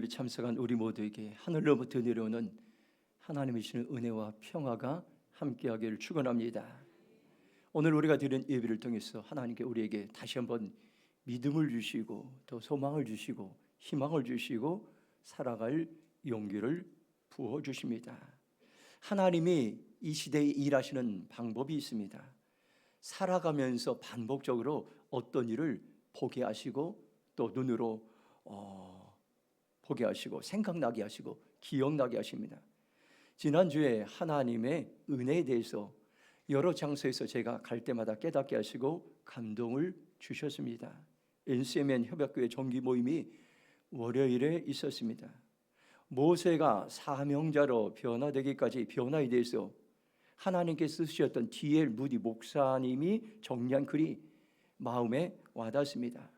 참석한 우리 모두에게 하늘로부터 내려오는 하나님의 주시는 은혜와 평화가 함께하기를 축원합니다. 오늘 우리가 드린 예배를 통해서 하나님께 우리에게 다시 한번 믿음을 주시고 또 소망을 주시고 희망을 주시고 살아갈 용기를 부어주십니다. 하나님이 이 시대에 일하시는 방법이 있습니다. 살아가면서 반복적으로 어떤 일을 보게 하시고 또 눈으로 보게 하시고 생각나게 하시고 기억나게 하십니다. 지난주에 하나님의 은혜에 대해서 여러 장소에서 제가 갈 때마다 깨닫게 하시고 감동을 주셨습니다. NCMN 협약교회 정기 모임이 월요일에 있었습니다. 모세가 사명자로 변화되기까지 변화에 대해서 하나님께서 쓰셨던 D.L. 무디 목사님이 정리한 글이 마음에 와닿습니다.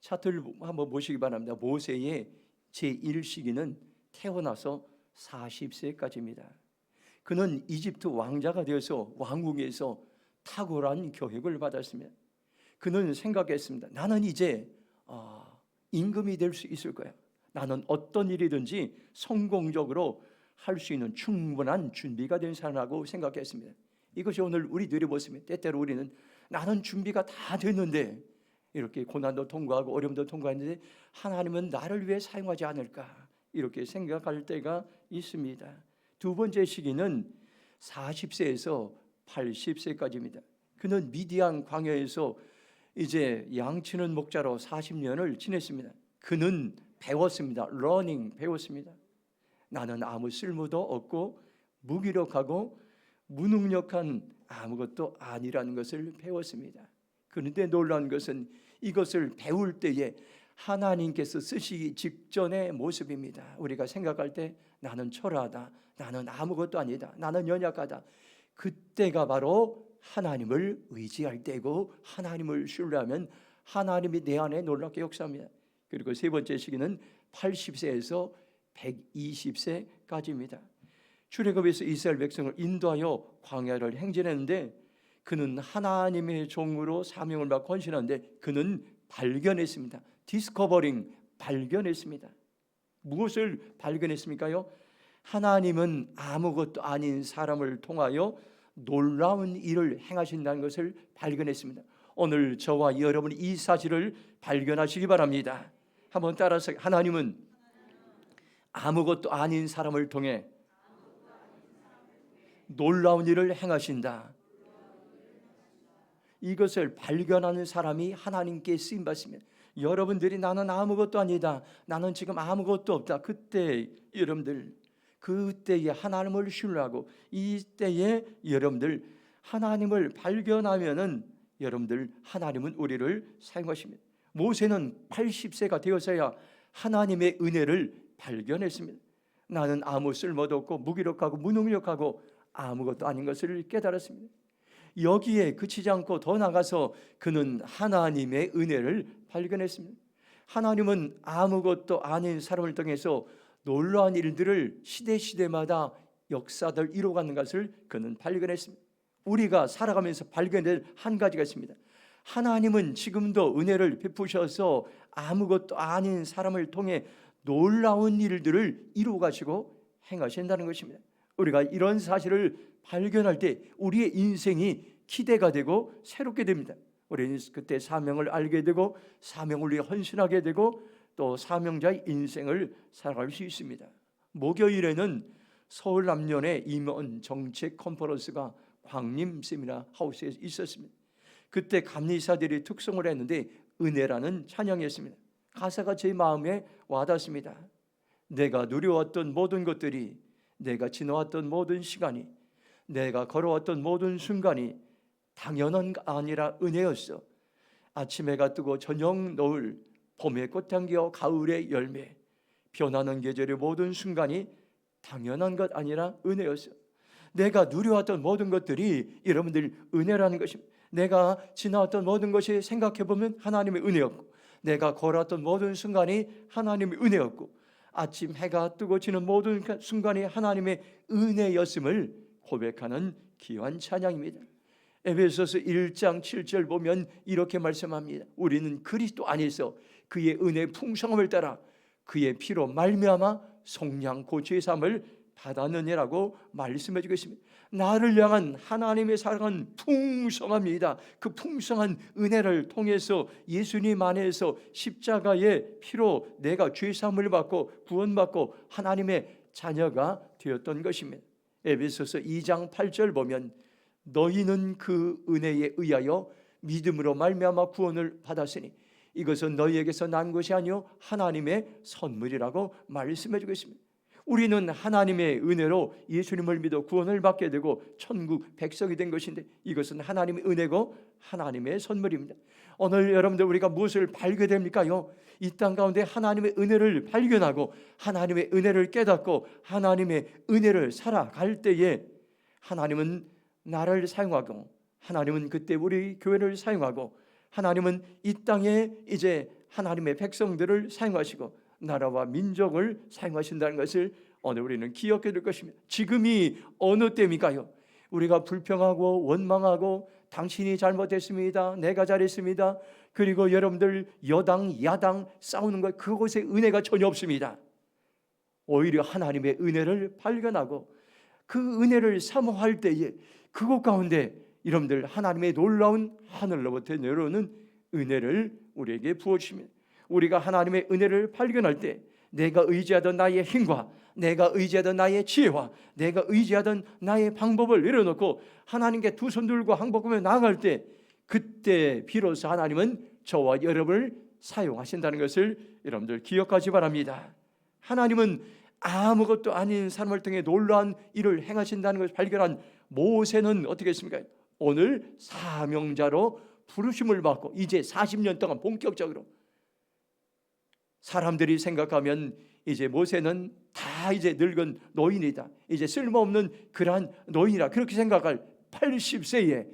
차트를 한번 보시기 바랍니다. 모세의 제1시기는 태어나서 40세까지입니다. 그는 이집트 왕자가 되어서 왕궁에서 탁월한 교육을 받았습니다. 그는 생각했습니다. 나는 이제 임금이 될 수 있을 거야. 나는 어떤 일이든지 성공적으로 할 수 있는 충분한 준비가 된 사람이라고 생각했습니다. 이것이 오늘 우리들의 모습입니다. 때때로 우리는 나는 준비가 다 됐는데 이렇게 고난도 통과하고 어려움도 통과했는데 하나님은 나를 위해 사용하지 않을까 이렇게 생각할 때가 있습니다. 두 번째 시기는 40세에서 80세까지입니다. 그는 미디안 광야에서 이제 양치는 목자로 40년을 지냈습니다. 그는 배웠습니다. 러닝 배웠습니다. 나는 아무 쓸모도 없고 무기력하고 무능력한 아무것도 아니라는 것을 배웠습니다. 그런데 놀라운 것은 이것을 배울 때에 하나님께서 쓰시기 직전의 모습입니다. 우리가 생각할 때 나는 초라하다, 나는 아무것도 아니다, 나는 연약하다. 그때가 바로 하나님을 의지할 때고 하나님을 신뢰하면 하나님이 내 안에 놀랍게 역사합니다. 그리고 세 번째 시기는 80세에서 120세까지입니다. 출애굽에서 이스라엘 백성을 인도하여 광야를 행진했는데 그는 하나님의 종으로 사명을 받고 헌신하는데 그는 발견했습니다. 디스커버링 발견했습니다. 무엇을 발견했습니까요? 하나님은 아무것도 아닌 사람을 통하여 놀라운 일을 행하신다는 것을 발견했습니다. 오늘 저와 여러분이 이 사실을 발견하시기 바랍니다. 한번 따라서 하나님은 아무것도 아닌 사람을 통해 놀라운 일을 행하신다. 이것을 발견하는 사람이 하나님께 쓰임받습니다. 여러분들이 나는 아무것도 아니다, 나는 지금 아무것도 없다. 그때 여러분들 그때에 하나님을 신뢰하고 이때에 여러분들 하나님을 발견하면은 여러분들 하나님은 우리를 사용하십니다. 모세는 80세가 되어서야 하나님의 은혜를 발견했습니다. 나는 아무 쓸모도 없고 무기력하고 무능력하고 아무것도 아닌 것을 깨달았습니다. 여기에 그치지 않고 더 나가서 그는 하나님의 은혜를 발견했습니다. 하나님은 아무것도 아닌 사람을 통해서 놀라운 일들을 시대마다 역사들 이루어가는 것을 그는 발견했습니다. 우리가 살아가면서 발견될 한 가지가 있습니다. 하나님은 지금도 은혜를 베푸셔서 아무것도 아닌 사람을 통해 놀라운 일들을 이루어가시고 행하신다는 것입니다. 우리가 이런 사실을 발견할 때 우리의 인생이 기대가 되고 새롭게 됩니다. 우리는 그때 사명을 알게 되고 사명을 위해 헌신하게 되고 또 사명자의 인생을 살아갈 수 있습니다. 목요일에는 서울 남년의 임원 정책 컨퍼런스가 광림 세미나 하우스에 있었습니다. 그때 감리사들이 특송을 했는데 은혜라는 찬양이었습니다. 가사가 제 마음에 와닿습니다. 내가 누려왔던 모든 것들이, 내가 지나왔던 모든 시간이, 내가 걸어왔던 모든 순간이 당연한 게 아니라 은혜였어. 아침 해가 뜨고 저녁 노을, 봄의 꽃향기와 가을의 열매, 변하는 계절의 모든 순간이 당연한 것 아니라 은혜였어. 내가 누려왔던 모든 것들이 여러분들 은혜라는 것입니다. 내가 지나왔던 모든 것이 생각해보면 하나님의 은혜였고, 내가 걸어왔던 모든 순간이 하나님의 은혜였고, 아침 해가 뜨고 지는 모든 순간이 하나님의 은혜였음을 고백하는 귀한 찬양입니다. 에베소서 1장 7절 보면 이렇게 말씀합니다. 우리는 그리스도 안에서 그의 은혜의 풍성함을 따라 그의 피로 말미암아 속량 고치의 삶을 받았느니라고 말씀해 주겠습니다. 나를 향한 하나님의 사랑은 풍성합니다. 그 풍성한 은혜를 통해서 예수님 안에서 십자가의 피로 내가 죄 사함을 받고 구원받고 하나님의 자녀가 되었던 것입니다. 에베소서 2장 8절 보면 너희는 그 은혜에 의하여 믿음으로 말미암아 구원을 받았으니 이것은 너희에게서 난 것이 아니요 하나님의 선물이라고 말씀해 주겠습니다. 우리는 하나님의 은혜로 예수님을 믿어 구원을 받게 되고 천국 백성이 된 것인데 이것은 하나님의 은혜고 하나님의 선물입니다. 오늘 여러분들 우리가 무엇을 발견됩니까요? 이 땅 가운데 하나님의 은혜를 발견하고 하나님의 은혜를 깨닫고 하나님의 은혜를 살아갈 때에 하나님은 나를 사용하고 하나님은 그때 우리 교회를 사용하고 하나님은 이 땅에 이제 하나님의 백성들을 사용하시고 나라와 민족을 사용하신다는 것을 오늘 우리는 기억해야 될 것입니다. 지금이 어느 때입니까요? 우리가 불평하고 원망하고 당신이 잘못했습니다, 내가 잘했습니다, 그리고 여러분들 여당 야당 싸우는 것, 그곳에 은혜가 전혀 없습니다. 오히려 하나님의 은혜를 발견하고 그 은혜를 사모할 때에 그곳 가운데 여러분들 하나님의 놀라운 하늘로부터 내려오는 은혜를 우리에게 부어주십니다. 우리가 하나님의 은혜를 발견할 때 내가 의지하던 나의 힘과 내가 의지하던 나의 지혜와 내가 의지하던 나의 방법을 내려놓고 하나님께 두 손 들고 항복하며 나아갈 때 그때 비로소 하나님은 저와 여러분을 사용하신다는 것을 여러분들 기억하시 바랍니다. 하나님은 아무것도 아닌 사람을 통해 놀라운 일을 행하신다는 것을 발견한 모세는 어떻게 했습니까? 오늘 사명자로 부르심을 받고 이제 40년 동안 본격적으로 사람들이 생각하면 이제 모세는 다 이제 늙은 노인이다, 이제 쓸모없는 그러한 노인이라 그렇게 생각할 80세에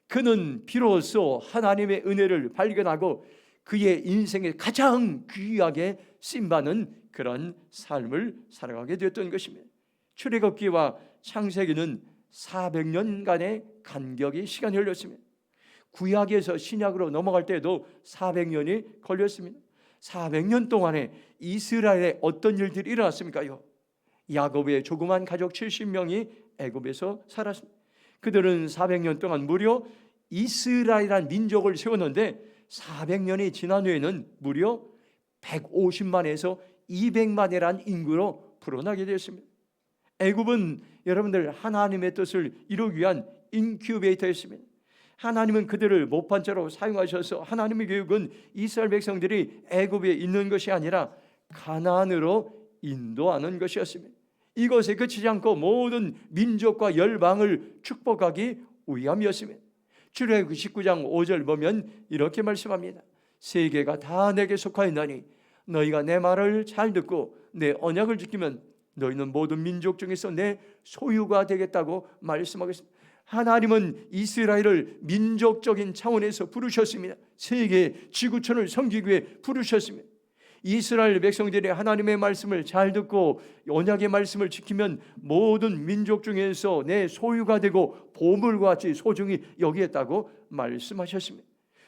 그는 비로소 하나님의 은혜를 발견하고 그의 인생에 가장 귀하게 쓰임받는 그런 삶을 살아가게 되었던 것입니다. 출애굽기와 창세기는 400년간의 간격의 시간이 흘렀습니다. 구약에서 신약으로 넘어갈 때도 400년이 걸렸습니다. 400년 동안에 이스라엘에 어떤 일들이 일어났습니까요? 야곱의 조그만 가족 70명이 애굽에서 살았습니다. 그들은 400년 동안 무려 이스라엘이라는 민족을 세웠는데 400년이 지난 후에는 무려 150만에서 200만이라는 인구로 불어나게 되었습니다. 애굽은 여러분들 하나님의 뜻을 이루기 위한 인큐베이터였습니다. 하나님은 그들을 모판자로 사용하셔서 하나님의 계획은 이스라엘 백성들이 애굽에 있는 것이 아니라 가나안으로 인도하는 것이었습니다. 이것에 그치지 않고 모든 민족과 열방을 축복하기 위함이었습니다. 출애굽기 19장 5절 보면 이렇게 말씀합니다. 세계가 다 내게 속하였나니 너희가 내 말을 잘 듣고 내 언약을 지키면 너희는 모든 민족 중에서 내 소유가 되겠다고 말씀하겠습니다. 하나님은 이스라엘을 민족적인 차원에서 부르셨습니다. 세계 지구촌을 섬기기 위해 부르셨습니다. 이스라엘 백성들이 하나님의 말씀을 잘 듣고 언약의 말씀을 지키면 모든 민족 중에서 내 소유가 되고 보물과 같이 소중히 여기겠다고 말씀하셨습니다.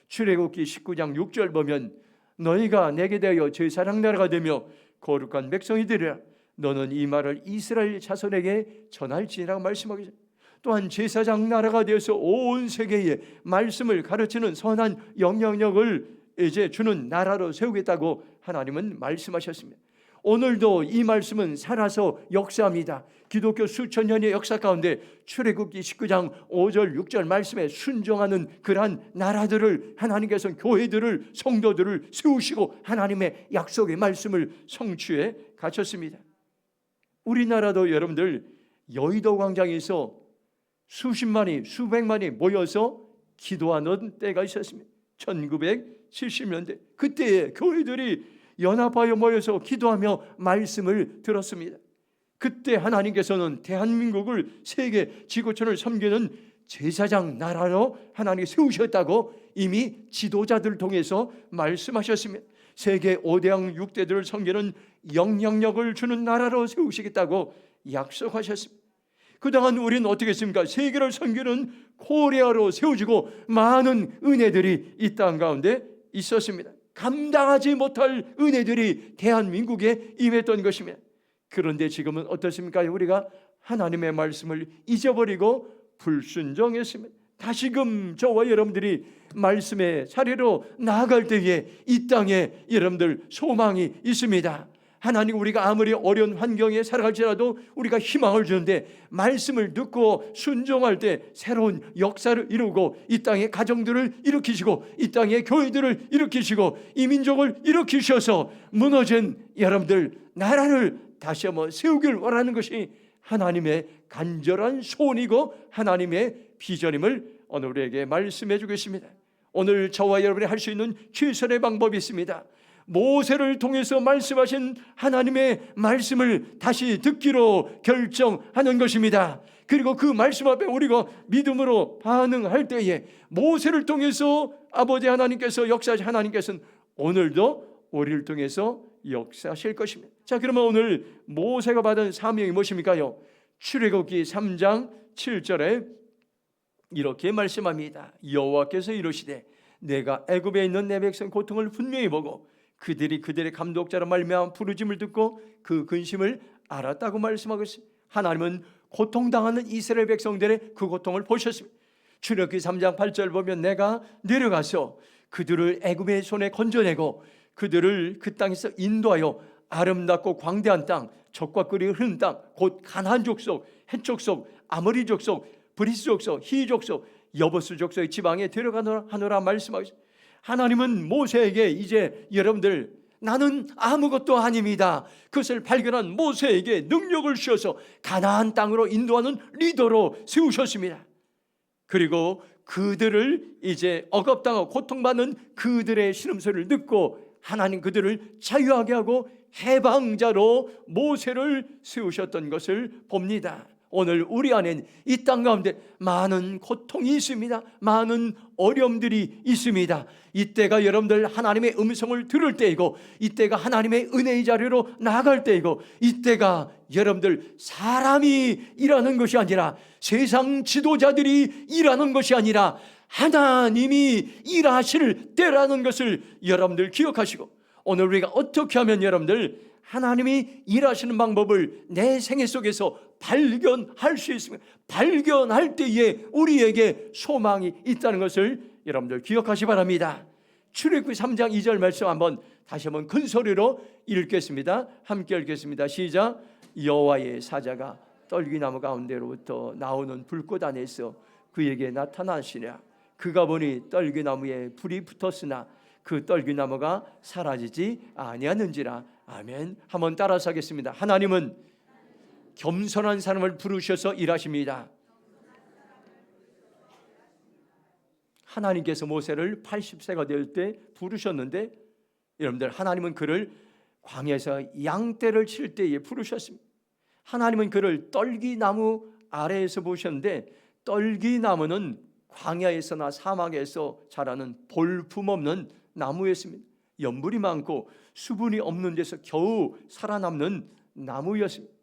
출애굽기 19장 6절 보면 너희가 내게 대하여 제사장 나라가 되며 거룩한 백성이 되리라. 너는 이 말을 이스라엘 자손에게 전할지니라고 말씀하겠습니다. 또한 제사장 나라가 되어서 온 세계에 말씀을 가르치는 선한 영향력을 이제 주는 나라로 세우겠다고 하나님은 말씀하셨습니다. 오늘도 이 말씀은 살아서 역사합니다. 기독교 수천 년의 역사 가운데 출애굽기 19장 5절 6절 말씀에 순종하는 그러한 나라들을 하나님께서 교회들을 성도들을 세우시고 하나님의 약속의 말씀을 성취해 가셨습니다. 우리나라도 여러분들 여의도 광장에서 수십만이 수백만이 모여서 기도하는 때가 있었습니다. 1970년대 그때에 교회들이 연합하여 모여서 기도하며 말씀을 들었습니다. 그때 하나님께서는 대한민국을 세계 지구촌을 섬기는 제사장 나라로 하나님이 세우셨다고 이미 지도자들을 통해서 말씀하셨습니다. 세계 5대양 6대들을 섬기는 영향력을 주는 나라로 세우시겠다고 약속하셨습니다. 그동안 우리는 어떻게 했습니까? 세계를 섬기는 코리아로 세워지고 많은 은혜들이 이 땅 가운데 있었습니다. 감당하지 못할 은혜들이 대한민국에 임했던 것입니다. 그런데 지금은 어떻습니까? 우리가 하나님의 말씀을 잊어버리고 불순종했습니다. 다시금 저와 여러분들이 말씀의 자리로 나아갈 때에 이 땅에 여러분들 소망이 있습니다. 하나님, 우리가 아무리 어려운 환경에 살아갈지라도 우리가 희망을 주는데, 말씀을 듣고 순종할 때 새로운 역사를 이루고 이 땅의 가정들을 일으키시고 이 땅의 교회들을 일으키시고 이 민족을 일으키셔서 무너진 여러분들 나라를 다시 한번 세우길 원하는 것이 하나님의 간절한 소원이고 하나님의 비전임을 오늘 우리에게 말씀해 주겠습니다. 오늘 저와 여러분이 할 수 있는 최선의 방법이 있습니다. 모세를 통해서 말씀하신 하나님의 말씀을 다시 듣기로 결정하는 것입니다. 그리고 그 말씀 앞에 우리가 믿음으로 반응할 때에 모세를 통해서 아버지 하나님께서 역사하신 하나님께서는 오늘도 우리를 통해서 역사하실 것입니다. 자, 그러면 오늘 모세가 받은 사명이 무엇입니까요? 출애굽기 3장 7절에 이렇게 말씀합니다. 여호와께서 이르시되 내가 애굽에 있는 내 백성 고통을 분명히 보고 그들이 그들의 감독자로 말미암아 부르짐을 듣고 그 근심을 알았다고 말씀하고 있습니다. 하나님은 고통당하는 이스라엘 백성들의 그 고통을 보셨습니다. 출애굽기 3장 8절 보면 내가 내려가서 그들을 애굽의 손에 건져내고 그들을 그 땅에서 인도하여 아름답고 광대한 땅, 젖과 꿀이 흐르는 땅, 곧 가나안 족속, 헷 족속, 아모리 족속, 브리스 족속, 히 족속, 여보스 족속의 지방에 데려가노라 말씀하고 있습니다. 하나님은 모세에게 이제 여러분들 나는 아무것도 아닙니다. 그것을 발견한 모세에게 능력을 주셔서 가나안 땅으로 인도하는 리더로 세우셨습니다. 그리고 그들을 이제 억압당하고 고통받는 그들의 신음소리를 듣고 하나님 그들을 자유하게 하고 해방자로 모세를 세우셨던 것을 봅니다. 오늘 우리 안엔 이 땅 가운데 많은 고통이 있습니다. 많은 어려움들이 있습니다. 이때가 여러분들 하나님의 음성을 들을 때이고 이때가 하나님의 은혜의 자리로 나아갈 때이고 이때가 여러분들 사람이 일하는 것이 아니라 세상 지도자들이 일하는 것이 아니라 하나님이 일하실 때라는 것을 여러분들 기억하시고 오늘 우리가 어떻게 하면 여러분들 하나님이 일하시는 방법을 내 생애 속에서 발견할 수 있습니다. 발견할 때에 우리에게 소망이 있다는 것을 여러분들 기억하시 바랍니다. 출애굽기 3장 2절 말씀 한번 다시 한번 큰 소리로 읽겠습니다. 함께 읽겠습니다. 시작. 여호와의 사자가 떨기나무 가운데로부터 나오는 불꽃 안에서 그에게 나타나시냐. 그가 보니 떨기나무에 불이 붙었으나 그 떨기나무가 사라지지 아니하는지라. 아멘. 한번 따라서 하겠습니다. 하나님은 겸손한 사람을 부르셔서 일하십니다. 하나님께서 모세를 80세가 될 때 부르셨는데 여러분들 하나님은 그를 광야에서 양떼를 칠 때에 부르셨습니다. 하나님은 그를 떨기나무 아래에서 보셨는데 떨기나무는 광야에서나 사막에서 자라는 볼품없는 나무였습니다. 연분이 많고 수분이 없는 데서 겨우 살아남는 나무였습니다.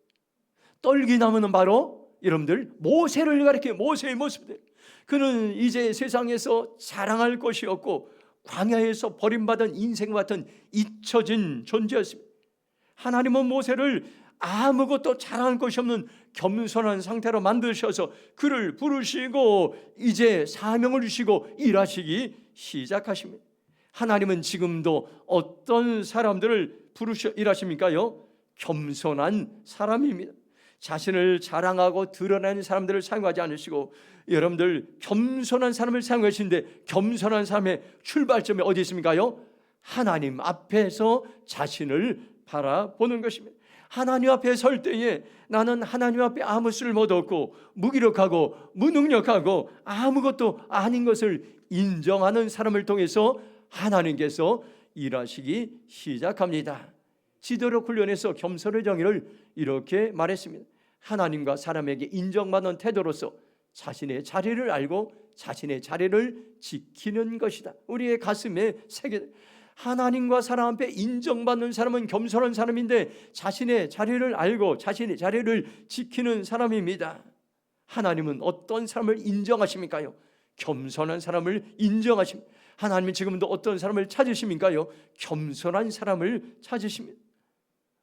떨기나무는 바로 여러분들 모세를 가리켜 모세의 모습들. 그는 이제 세상에서 자랑할 것이 없고 광야에서 버림받은 인생 같은 잊혀진 존재였습니다. 하나님은 모세를 아무것도 자랑할 것이 없는 겸손한 상태로 만드셔서 그를 부르시고 이제 사명을 주시고 일하시기 시작하십니다. 하나님은 지금도 어떤 사람들을 부르셔 일하십니까요? 겸손한 사람입니다. 자신을 자랑하고 드러내는 사람들을 사용하지 않으시고 여러분들 겸손한 사람을 사용하시는데 겸손한 사람의 출발점이 어디 있습니까요? 하나님 앞에서 자신을 바라보는 것입니다. 하나님 앞에 설 때에 나는 하나님 앞에 아무 쓸모도 없고 무기력하고 무능력하고 아무것도 아닌 것을 인정하는 사람을 통해서 하나님께서 일하시기 시작합니다. 지도력 훈련에서 겸손의 정의를 이렇게 말했습니다. 하나님과 사람에게 인정받는 태도로서 자신의 자리를 알고 자신의 자리를 지키는 것이다. 우리의 가슴에 새겨 하나님과 사람 앞에 인정받는 사람은 겸손한 사람인데 자신의 자리를 알고 자신의 자리를 지키는 사람입니다. 하나님은 어떤 사람을 인정하십니까요? 겸손한 사람을 인정하십니다. 하나님은 지금도 어떤 사람을 찾으십니까요? 겸손한 사람을 찾으십니다.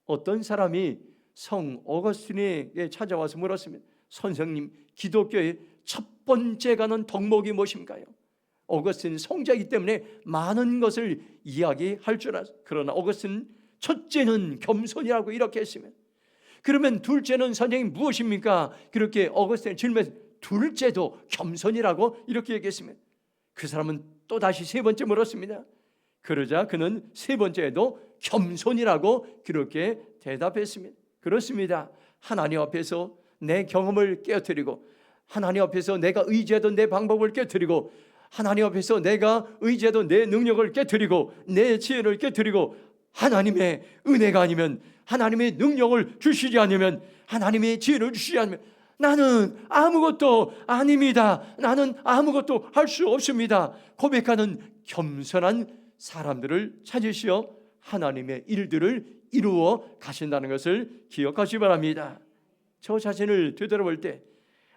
어떤 사람이 성 어거스틴에게 찾아와서 물었습니다. 선생님, 기독교의 첫 번째 가는 덕목이 무엇인가요? 어거스틴 성자이기 때문에 많은 것을 이야기할 줄 알았어요. 그러나 어거스틴 첫째는 겸손이라고 이렇게 했으면, 그러면 둘째는 선생님 무엇입니까? 그렇게 어거스틴 질문해서 둘째도 겸손이라고 이렇게 얘기했으면, 그 사람은 또 다시 세 번째 물었습니다. 그러자 그는 세 번째에도 겸손이라고 그렇게 대답했습니다. 그렇습니다. 하나님 앞에서 내 경험을 깨뜨리고, 하나님 앞에서 내가 의지하던 내 방법을 깨뜨리고, 하나님 앞에서 내가 의지하던 내 능력을 깨뜨리고, 내 지혜를 깨뜨리고, 하나님의 은혜가 아니면, 하나님의 능력을 주시지 않으면, 하나님의 지혜를 주시지 않으면 나는 아무것도 아닙니다. 나는 아무것도 할 수 없습니다. 고백하는 겸손한 사람들을 찾으시어 하나님의 일들을 이루어 가신다는 것을 기억하시기 바랍니다. 저 자신을 되돌아볼 때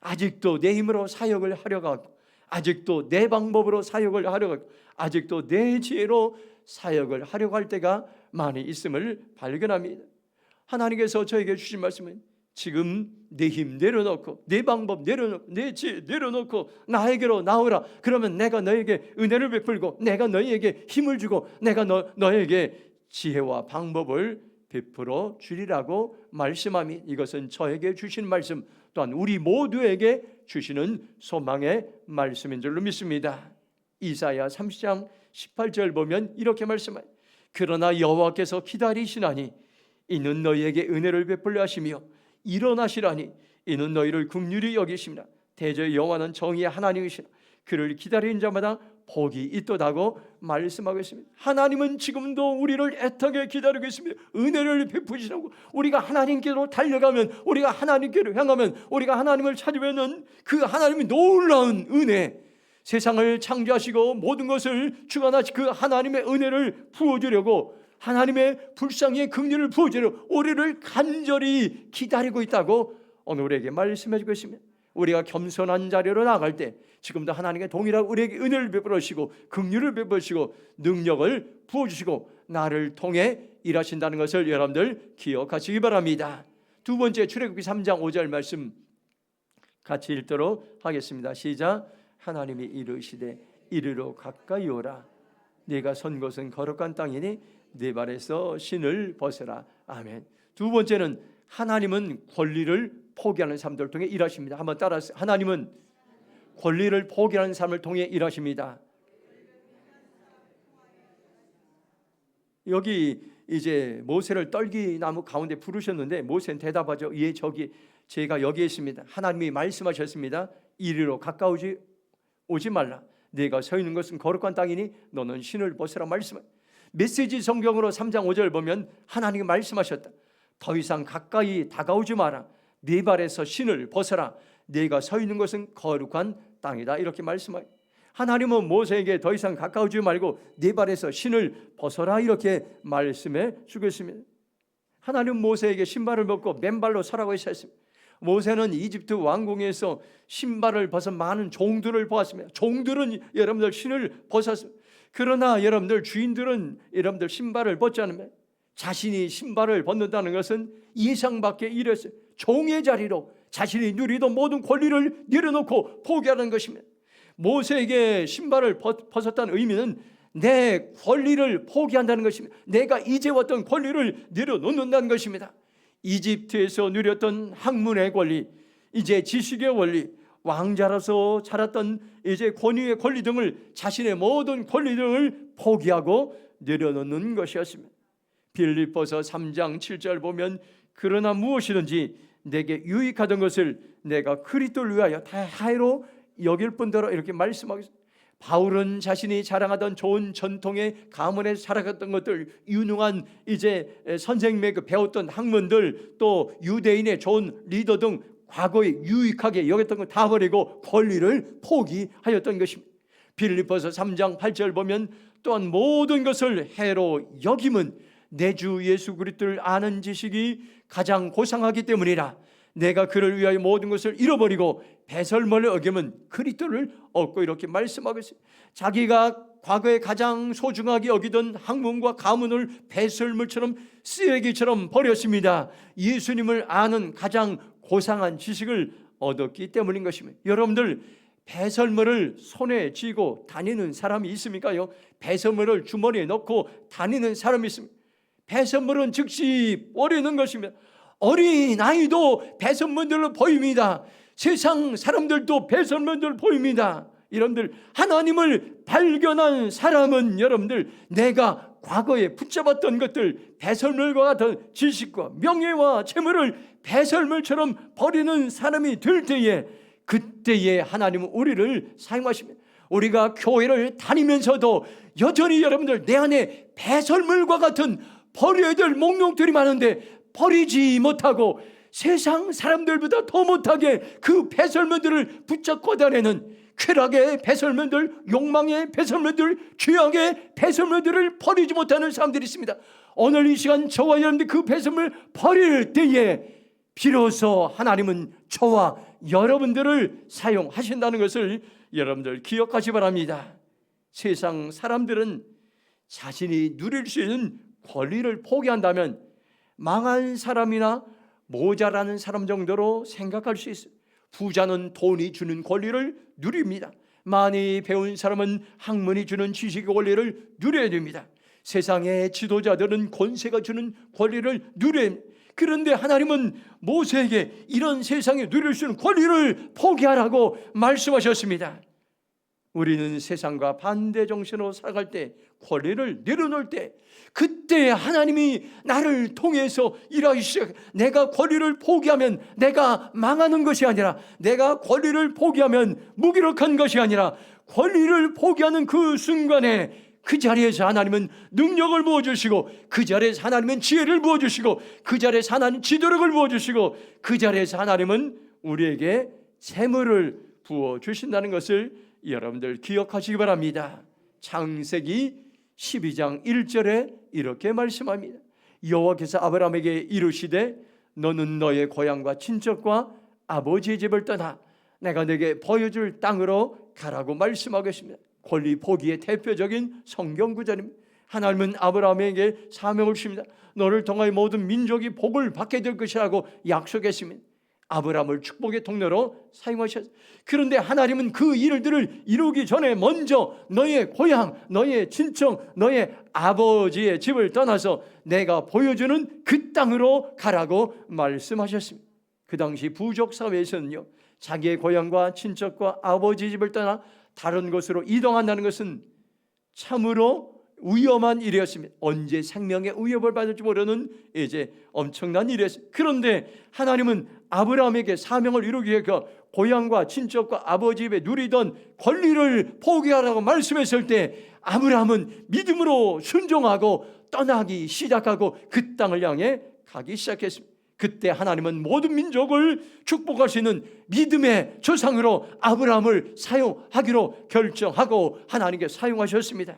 아직도 내 힘으로 사역을 하려고 하고, 아직도 내 방법으로 사역을 하려고 하고, 아직도 내 지혜로 사역을 하려고 할 때가 많이 있음을 발견합니다. 하나님께서 저에게 주신 말씀은 지금 내 힘 내려놓고, 내 방법 내려놓고, 내 지혜 내려놓고 나에게로 나오라. 그러면 내가 너에게 은혜를 베풀고, 내가 너에게 힘을 주고, 내가 너에게 지혜와 방법을 베풀어 주리라고 말씀함이, 이것은 저에게 주신 말씀, 또한 우리 모두에게 주시는 소망의 말씀인 줄로 믿습니다. 이사야 30장 18절 보면 이렇게 말씀합니다. 그러나 여호와께서 기다리시나니 이는 너희에게 은혜를 베풀려 하시며 일어나시라니 이는 너희를 긍휼히 여기시니라. 대저의 여호와는 정의의 하나님이시라. 그를 기다리는 자마다 복이 있도다고 말씀하고 있습니다. 하나님은 지금도 우리를 애타게 기다리고 있습니다. 은혜를 베푸시라고. 우리가 하나님께로 달려가면, 우리가 하나님께로 향하면, 우리가 하나님을 찾으면 그 하나님의 놀라운 은혜, 세상을 창조하시고 모든 것을 주관하신 그 하나님의 은혜를 부어주려고, 하나님의 불쌍히 긍휼을 부어주려고 우리를 간절히 기다리고 있다고 오늘 우리에게 말씀해 주고 있습니다. 우리가 겸손한 자리로 나갈 때 지금도 하나님의 동일하게 우리에게 은혜를 베풀으시고 긍휼을 베푸시고 능력을 부어주시고 나를 통해 일하신다는 것을 여러분들 기억하시기 바랍니다. 두 번째, 출애굽기 3장 5절 말씀 같이 읽도록 하겠습니다. 시작. 하나님이 이르시되 이리로 가까이 오라. 네가 선 곳은 거룩한 땅이니 네 발에서 신을 벗어라. 아멘. 두 번째는 하나님은 권리를 포기하는 사람들을 통해 일하십니다. 한번 따라하세요. 하나님은 권리를 포기하는 사람을 통해 일하십니다. 여기 이제 모세를 떨기나무 가운데 부르셨는데 모세는 대답하죠. 예, 저기 제가 여기 있습니다. 하나님이 말씀하셨습니다. 이리로 가까우지 오지 말라. 네가 서 있는 것은 거룩한 땅이니 너는 신을 벗으라 말씀하셨다. 메시지 성경으로 3장 5절 보면 하나님이 말씀하셨다. 더 이상 가까이 다가오지 마라. 네 발에서 신을 벗어라. 네가 서 있는 것은 거룩한 땅이다. 이렇게 말씀하셨다. 하나님은 모세에게 더 이상 가까우지 말고 네 발에서 신을 벗어라 이렇게 말씀해 주겠습니다. 하나님은 모세에게 신발을 벗고 맨발로 서라고 하셨습니다. 모세는 이집트 왕궁에서 신발을 벗은 많은 종들을 보았습니다. 종들은 여러분들 신을 벗었습니다. 그러나 여러분들 주인들은 여러분들 신발을 벗지 않으면 자신이 신발을 벗는다는 것은 이상 밖의 일이었어요. 종의 자리로 자신이 누리던 모든 권리를 내려놓고 포기하는 것입니다. 모세에게 신발을 벗었다는 의미는 내 권리를 포기한다는 것입니다. 내가 이제왔던 권리를 내려놓는다는 것입니다. 이집트에서 누렸던 학문의 권리, 이제 지식의 권리, 왕자로서 자랐던 이제 권위의 권리 등을, 자신의 모든 권리 등을 포기하고 내려놓는 것이었습니다. 빌립보서 3장 7절 보면 그러나 무엇이든지 내게 유익하던 것을 내가 그리스도를 위하여 다하로 여길 뿐더러 이렇게 말씀하겠습니다. 바울은 자신이 자랑하던 좋은 전통의 가문에서 자라갔던 것들, 유능한 이제 선생님에게 배웠던 학문들, 또 유대인의 좋은 리더 등 과거에 유익하게 여겼던 걸 다 버리고 권리를 포기하였던 것입니다. 빌립보서 3장 8절 보면 또한 모든 것을 해로 여김은 내 주 예수 그리스도를 아는 지식이 가장 고상하기 때문이라. 내가 그를 위하여 모든 것을 잃어버리고 배설물을 어기면 그리스도를 얻고 이렇게 말씀하고 있어요. 자기가 과거에 가장 소중하게 여기던 학문과 가문을 배설물처럼 쓰레기처럼 버렸습니다. 예수님을 아는 가장 고상한 지식을 얻었기 때문인 것입니다. 여러분들, 배설물을 손에 쥐고 다니는 사람이 있습니까요? 배설물을 주머니에 넣고 다니는 사람이 있습니다. 배설물은 즉시 버리는 것입니다. 어린아이도 배설물들로 보입니다. 세상 사람들도 배설물들 보입니다. 여러분들, 하나님을 발견한 사람은 여러분들, 내가 과거에 붙잡았던 것들, 배설물과 같은 지식과 명예와 재물을 배설물처럼 버리는 사람이 될 때에, 그때에 하나님은 우리를 사용하십니다. 우리가 교회를 다니면서도 여전히 여러분들, 내 안에 배설물과 같은 버려야 될 목록들이 많은데 버리지 못하고 세상 사람들보다 더 못하게 그 배설물들을 붙잡고 다니는, 쾌락의 배설물들, 욕망의 배설물들, 죄악의 배설물들을 버리지 못하는 사람들이 있습니다. 오늘 이 시간 저와 여러분들 그 배설물 버릴 때에 비로소 하나님은 저와 여러분들을 사용하신다는 것을 여러분들 기억하시 바랍니다. 세상 사람들은 자신이 누릴 수 있는 권리를 포기한다면 망한 사람이나 모자라는 사람 정도로 생각할 수 있어요. 부자는 돈이 주는 권리를 누립니다. 많이 배운 사람은 학문이 주는 지식의 권리를 누려야 됩니다. 세상의 지도자들은 권세가 주는 권리를 누려야 합니다. 그런데 하나님은 모세에게 이런 세상에 누릴 수 있는 권리를 포기하라고 말씀하셨습니다. 우리는 세상과 반대 정신으로 살아갈 때, 권리를 내려놓을 때, 그때 하나님이 나를 통해서 일하기 시작. 내가 권리를 포기하면 내가 망하는 것이 아니라, 내가 권리를 포기하면 무기력한 것이 아니라, 권리를 포기하는 그 순간에 그 자리에서 하나님은 능력을 부어주시고, 그 자리에서 하나님은 지혜를 부어주시고, 그 자리에서 하나님은 지도력을 부어주시고, 그 자리에서 하나님은 우리에게 재물을 부어주신다는 것을 여러분들 기억하시기 바랍니다. 창세기 12장 1절에 이렇게 말씀합니다. 여호와께서 아브라함에게 이르시되 너는 너의 고향과 친척과 아버지의 집을 떠나 내가 네게 보여줄 땅으로 가라고 말씀하겠습니다. 권리 포기의 대표적인 성경 구절입니다. 하나님은 아브라함에게 사명을 주십니다. 너를 통하여 모든 민족이 복을 받게 될 것이라고 약속했습니다. 아브라함을 축복의 통로로 사용하셨어요. 그런데 하나님은 그 일들을 이루기 전에 먼저 너의 고향, 너의 친척, 너의 아버지의 집을 떠나서 내가 보여주는 그 땅으로 가라고 말씀하셨습니다. 그 당시 부족 사회에서는요, 자기의 고향과 친척과 아버지 집을 떠나 다른 곳으로 이동한다는 것은 참으로 위험한 일이었습니다. 언제 생명의 위협을 받을지 모르는 이제 엄청난 일이었습니다. 그런데 하나님은 아브라함에게 사명을 이루기 위해 그 고향과 친척과 아버지 집에 누리던 권리를 포기하라고 말씀했을 때 아브라함은 믿음으로 순종하고 떠나기 시작하고 그 땅을 향해 가기 시작했습니다. 그때 하나님은 모든 민족을 축복하시는 믿음의 조상으로 아브라함을 사용하기로 결정하고 하나님께 사용하셨습니다.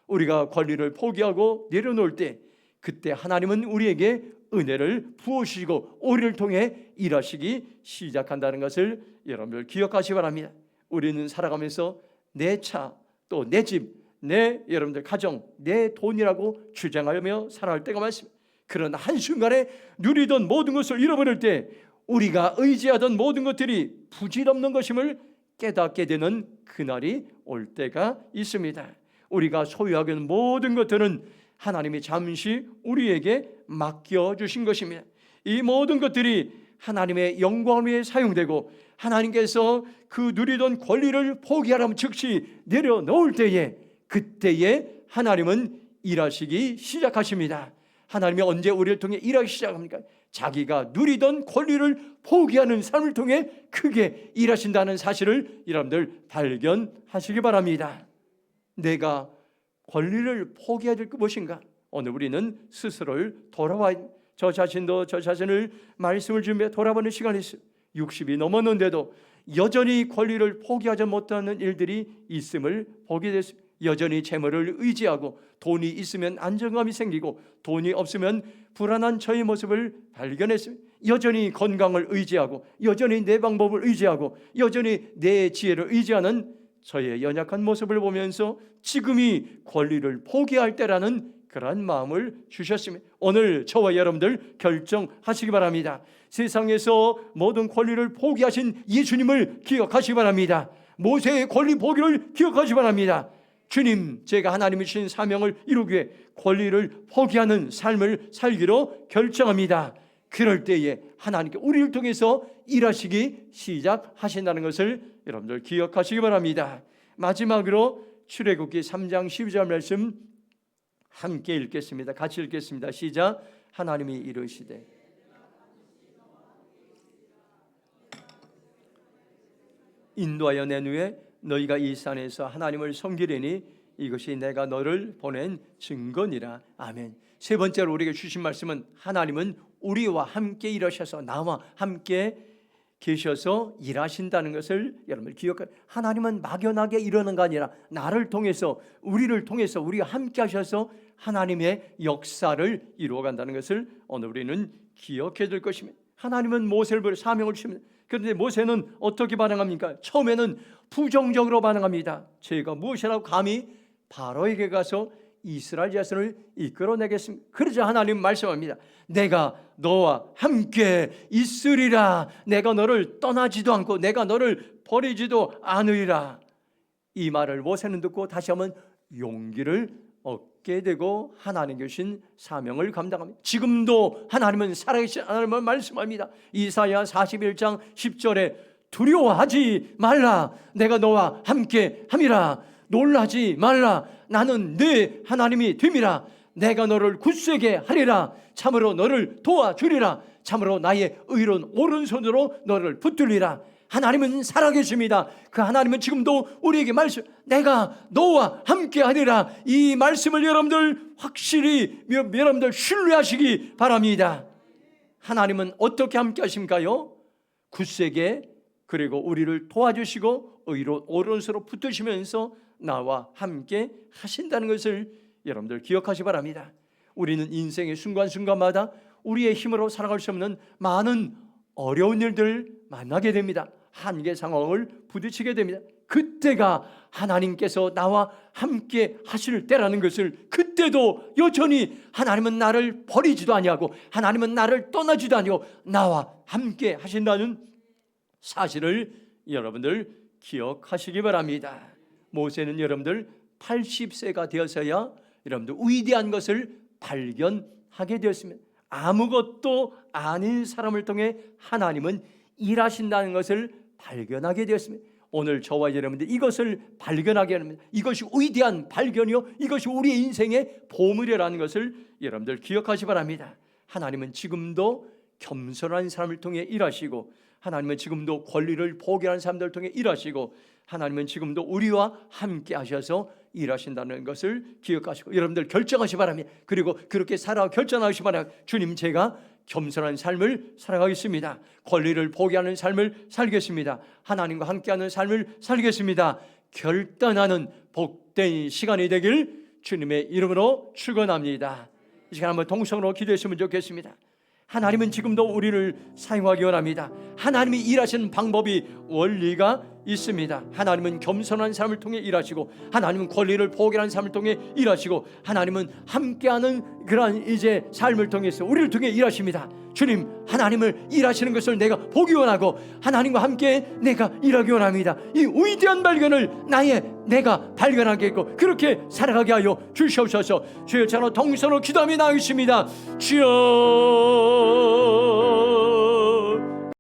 우리가 권리를 포기하고 내려놓을 때 그때 하나님은 우리에게 은혜를 부어주시고 우리를 통해 일하시기 시작한다는 것을 여러분들 기억하시기 바랍니다. 우리는 살아가면서 내 차, 또 내 집, 내 여러분들 가정, 내 돈이라고 주장하며 살아갈 때가 많습니다. 그런 한순간에 누리던 모든 것을 잃어버릴 때 우리가 의지하던 모든 것들이 부질없는 것임을 깨닫게 되는 그날이 올 때가 있습니다. 우리가 소유하게 된 모든 것들은 하나님이 잠시 우리에게 맡겨주신 것입니다. 이 모든 것들이 하나님의 영광을 위해 사용되고 하나님께서 그 누리던 권리를 포기하라면 즉시 내려놓을 때에 그때에 하나님은 일하시기 시작하십니다. 하나님이 언제 우리를 통해 일하기 시작합니까? 자기가 누리던 권리를 포기하는 삶을 통해 크게 일하신다는 사실을 여러분들 발견하시기 바랍니다. 내가 권리를 포기해야 될 것 무엇인가? 오늘 우리는 스스로를 돌아와야 됩니다. 저 자신도 저 자신을 말씀을 준비해 돌아보는 시간이 있어요. 60이 넘었는데도 여전히 권리를 포기하지 못하는 일들이 있음을 보게 됐습니다. 여전히 재물을 의지하고 돈이 있으면 안정감이 생기고 돈이 없으면 불안한 저의 모습을 발견했습니다. 여전히 건강을 의지하고 여전히 내 방법을 의지하고 여전히 내 지혜를 의지하는 저의 연약한 모습을 보면서 지금이 권리를 포기할 때라는 그러한 마음을 주셨습니다. 오늘 저와 여러분들 결정하시기 바랍니다. 세상에서 모든 권리를 포기하신 예수님을 기억하시기 바랍니다. 모세의 권리 포기를 기억하시기 바랍니다. 주님, 제가 하나님이 주신 사명을 이루기 위해 권리를 포기하는 삶을 살기로 결정합니다. 그럴 때에 하나님께 우리를 통해서 일하시기 시작하신다는 것을 여러분들 기억하시기 바랍니다. 마지막으로 출애굽기 3장 12절 말씀 함께 읽겠습니다. 같이 읽겠습니다. 시작. 하나님이 이르시되 인도하여 낸 후에 너희가 이 산에서 하나님을 섬기려니 이것이 내가 너를 보낸 증거니라. 아멘. 세 번째로 우리에게 주신 말씀은 하나님은 우리와 함께 일하셔서 나와 함께 계셔서 일하신다는 것을 여러분 기억하세요. 하나님은 막연하게 이러는 거 아니라 나를 통해서 우리를 통해서 우리와 함께 하셔서 하나님의 역사를 이루어간다는 것을 오늘 우리는 기억해야 될 것입니다. 하나님은 모세를 보여 사명을 주십니다. 그런데 모세는 어떻게 반응합니까? 처음에는 부정적으로 반응합니다. 제가 무엇이라고 감히 바로에게 가서 이스라엘 자손을 이끌어내겠습니다. 그러자 하나님 말씀합니다. 내가 너와 함께 있으리라. 내가 너를 떠나지도 않고 내가 너를 버리지도 않으리라. 이 말을 모세는 듣고 다시 한번 용기를 얻게 되고 하나님께 주신 사명을 감당합니다. 지금도 하나님은 살아계신 하나님을 말씀합니다. 이사야 41장 10절에 두려워하지 말라. 내가 너와 함께 함이라. 놀라지 말라. 나는 네 하나님이 됨이라. 내가 너를 굳세게 하리라. 참으로 너를 도와주리라. 참으로 나의 의로운 오른손으로 너를 붙들리라. 하나님은 살아계십니다. 그 하나님은 지금도 우리에게 말씀, 내가 너와 함께 하리라. 이 말씀을 여러분들 확실히 여러분들 신뢰하시기 바랍니다. 하나님은 어떻게 함께 하십니까요? 굳세게, 그리고 우리를 도와주시고 의로 오른손으로 붙드시면서 나와 함께 하신다는 것을 여러분들 기억하시기 바랍니다. 우리는 인생의 순간순간마다 우리의 힘으로 살아갈 수 없는 많은 어려운 일들을 만나게 됩니다. 한계 상황을 부딪히게 됩니다. 그때가 하나님께서 나와 함께 하실 때라는 것을, 그때도 여전히 하나님은 나를 버리지도 아니하고 하나님은 나를 떠나지도 아니고 나와 함께 하신다는 사실을 여러분들 기억하시기 바랍니다. 모세는 여러분들 80세가 되어서야 여러분들 위대한 것을 발견하게 되었습니다. 아무것도 아닌 사람을 통해 하나님은 일하신다는 것을 발견하게 되었습니다. 오늘 저와 여러분들 이것을 발견하게 합니다. 이것이 위대한 발견이요, 이것이 우리의 인생의 보물이라는 것을 여러분들 기억하시 바랍니다. 하나님은 지금도 겸손한 사람을 통해 일하시고, 하나님은 지금도 권리를 포기하는 사람들을 통해 일하시고, 하나님은 지금도 우리와 함께 하셔서 일하신다는 것을 기억하시고 여러분들 결정하시 바랍니다. 그리고 그렇게 살아 결정하시 바랍니다. 주님, 제가 겸손한 삶을 살아가겠습니다. 권리를 포기하는 삶을 살겠습니다. 하나님과 함께하는 삶을 살겠습니다. 결단하는 복된 시간이 되길 주님의 이름으로 축원합니다. 이 시간 한번 동성으로 기도했으면 좋겠습니다. 하나님은 지금도 우리를 사용하기 원합니다. 하나님이 일하시는 방법이 원리가 있습니다. 하나님은 겸손한 사람을 통해 일하시고, 하나님은 권리를 포기하는 사람을 통해 일하시고, 하나님은 함께하는 그러한 이제 삶을 통해서 우리를 통해 일하십니다. 주님, 하나님을 일하시는 것을 내가 보기 원하고 하나님과 함께 내가 일하기 원합니다. 이 위대한 발견을 내가 발견하겠고 그렇게 살아가게 하여 주시옵소서. 주여, 저는 동서로 기도하며 나아가겠습니다. 주여,